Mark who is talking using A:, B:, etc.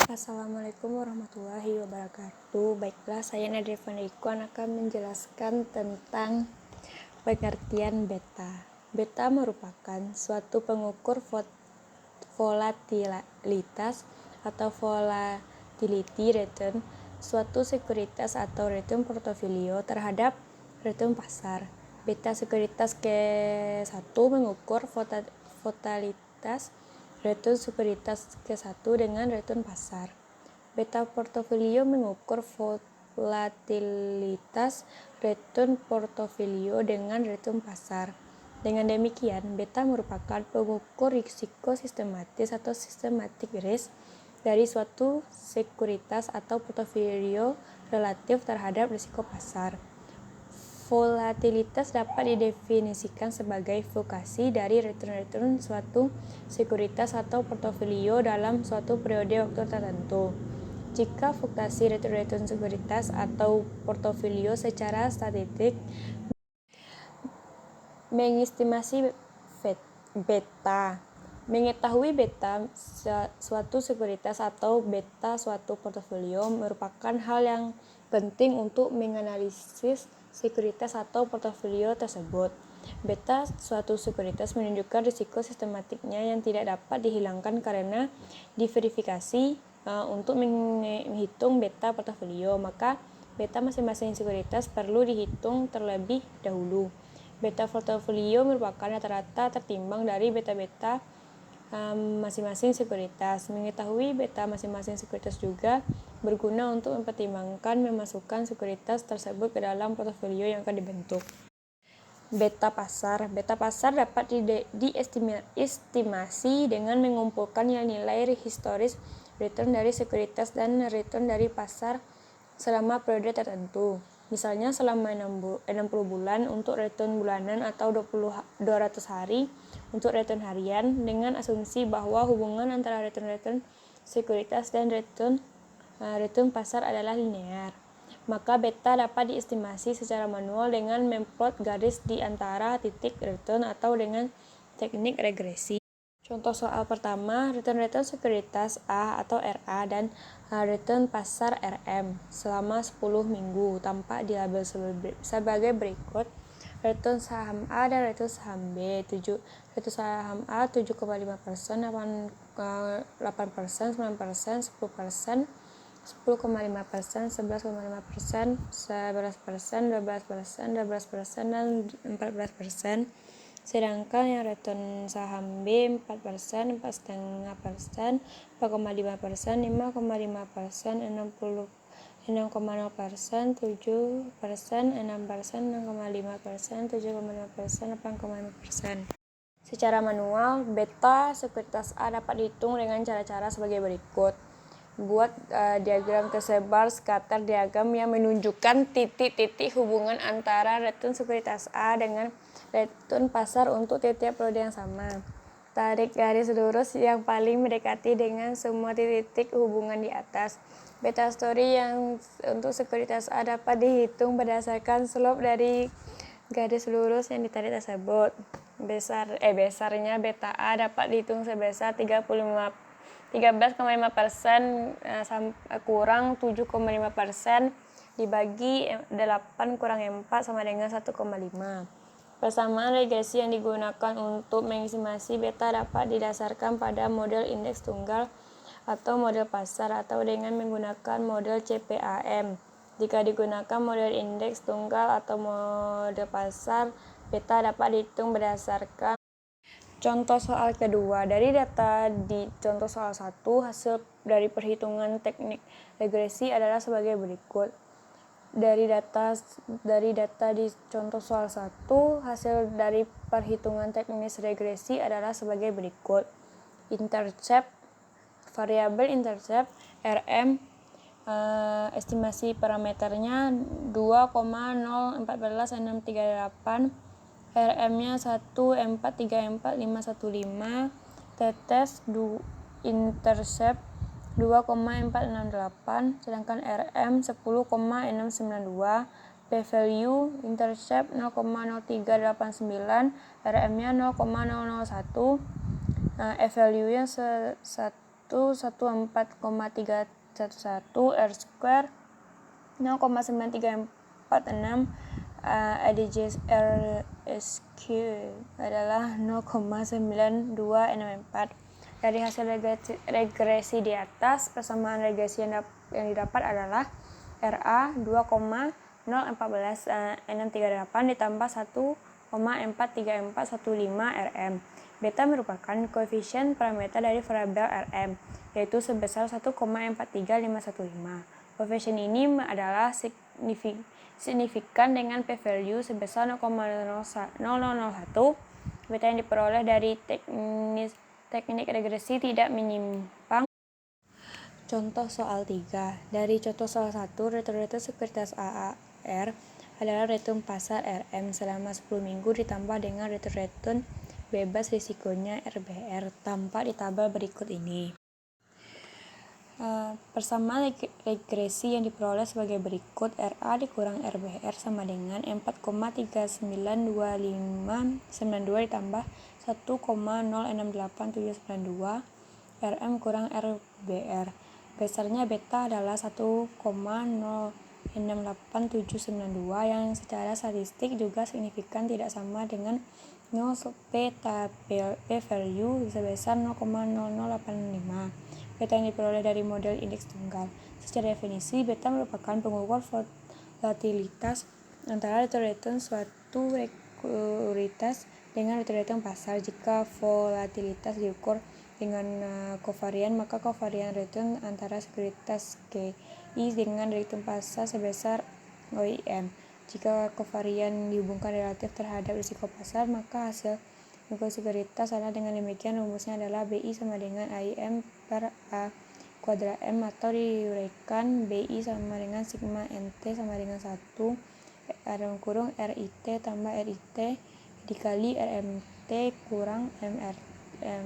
A: Assalamualaikum warahmatullahi wabarakatuh. Baiklah, saya Nadia Vanrikuan akan menjelaskan tentang pengertian beta. Beta merupakan suatu pengukur volatilitas atau volatility return suatu sekuritas atau return portofolio terhadap return pasar. Beta sekuritas Q1 mengukur volatilitas return sekuritas Q1 dengan return pasar. Beta portofolio mengukur volatilitas return portofolio dengan return pasar. Dengan demikian, beta merupakan pengukur risiko sistematis atau systematic risk dari suatu sekuritas atau portofolio relatif terhadap risiko pasar. Volatilitas dapat didefinisikan sebagai fluktuasi dari return suatu sekuritas atau portofolio dalam suatu periode waktu tertentu. Jika fluktuasi return sekuritas atau portofolio secara statistik mengestimasi beta. Mengetahui beta suatu sekuritas atau beta suatu portofolio merupakan hal yang penting untuk menganalisis sekuritas atau portofolio tersebut. Beta suatu sekuritas menunjukkan risiko sistematiknya yang tidak dapat dihilangkan karena diverifikasi. Untuk menghitung beta portofolio, maka beta masing-masing sekuritas perlu dihitung terlebih dahulu. Beta portofolio merupakan rata-rata tertimbang dari beta-beta masing-masing sekuritas. Mengetahui beta masing-masing sekuritas juga berguna untuk mempertimbangkan memasukkan sekuritas tersebut ke dalam portofolio yang akan dibentuk. Beta pasar. Beta pasar dapat diestimasi dengan mengumpulkan nilai historis return dari sekuritas dan return dari pasar selama periode tertentu. Misalnya selama 60 bulan untuk return bulanan atau 200 hari untuk return harian, dengan asumsi bahwa hubungan antara return sekuritas dan return pasar adalah linear. Maka beta dapat diestimasi secara manual dengan memplot garis di antara titik return atau dengan teknik regresi. Contoh soal pertama, return sekuritas A atau RA dan return pasar RM selama 10 minggu tampak di label sebagai berikut. Return saham A dan return saham B. Return saham A 7,5%, 8%, 9%, 10%, 10,5%, 11,5%, 11%, 11%, 12%, 12%, dan 14%. Sedangkan yang return saham B 4%, 4,5%, 4,5%, 5,5%, 6,0%, 7%, 6%, 6,5%, 7,5%, 8,5%. Secara manual, beta sekuritas A dapat dihitung dengan cara-cara sebagai berikut. Buat diagram tersebar scatter diagram yang menunjukkan titik-titik hubungan antara return sekuritas A dengan return pasar untuk tiap periode yang sama. Tarik garis lurus yang paling mendekati dengan semua titik hubungan di atas. Beta story yang untuk sekuritas A dapat dihitung berdasarkan slope dari garis lurus yang ditarik tersebut. Besarnya beta A dapat dihitung sebesar 13,5% kurang 7,5% dibagi 8 kurang 4 sama dengan 1,5. Persamaan regresi yang digunakan untuk mengestimasi beta dapat didasarkan pada model indeks tunggal atau model pasar atau dengan menggunakan model CPAM. Jika digunakan model indeks tunggal atau model pasar, beta dapat dihitung berdasarkan contoh soal kedua. Dari data di contoh soal 1, hasil dari perhitungan teknik regresi adalah sebagai berikut. Dari data di contoh soal 1, hasil dari perhitungan teknis regresi adalah sebagai berikut. Intercept, variabel intercept RM, estimasi parameternya 2,014,638, RM-nya 1,434,515, tetes intercept 2,468, sedangkan RM 10,692, p-value intercept 0,0389, RM-nya 0,001, e-value-nya 1 114,311 R square 0,9346 ADJRSQ adalah 0,9264. Dari hasil regresi di atas, persamaan regresi yang didapat adalah RA 2,014,638 ditambah 1,43415 Rm. Beta merupakan koefisien parameter dari variabel Rm, yaitu sebesar 1,43515. Koefisien ini adalah signifikan dengan p-value sebesar 0,0001. Beta yang diperoleh dari teknik regresi tidak menyimpang. Contoh soal 3. Dari contoh soal 1, return sekuritas AAR adalah return pasar RM selama 10 minggu ditambah dengan return bebas risikonya RBR. Tampak di tabel berikut ini. Persamaan regresi yang diperoleh sebagai berikut. RA dikurang RBR sama dengan 4,3925992 ditambah 1,068792 RM kurang RBR. Besarnya beta adalah 1,068792 yang secara statistik juga signifikan tidak sama dengan 0 p-value sebesar 0,0085. Beta yang diperoleh dari model indeks tunggal. Secara definisi, beta merupakan pengukur volatilitas antara return suatu sekuritas dengan return pasar. Jika volatilitas diukur dengan kovarian, maka kovarian return antara sekuritas GI dengan return pasar sebesar OIM. Jika kovarian dihubungkan relatif terhadap risiko pasar, maka hasil sekuritas adalah dengan demikian. Rumusnya adalah BI sama dengan AIM per A kuadrat M, atau diuraikan BI sama dengan sigma NT sama dengan 1 RIT tambah RIT dikali RMT kurang MR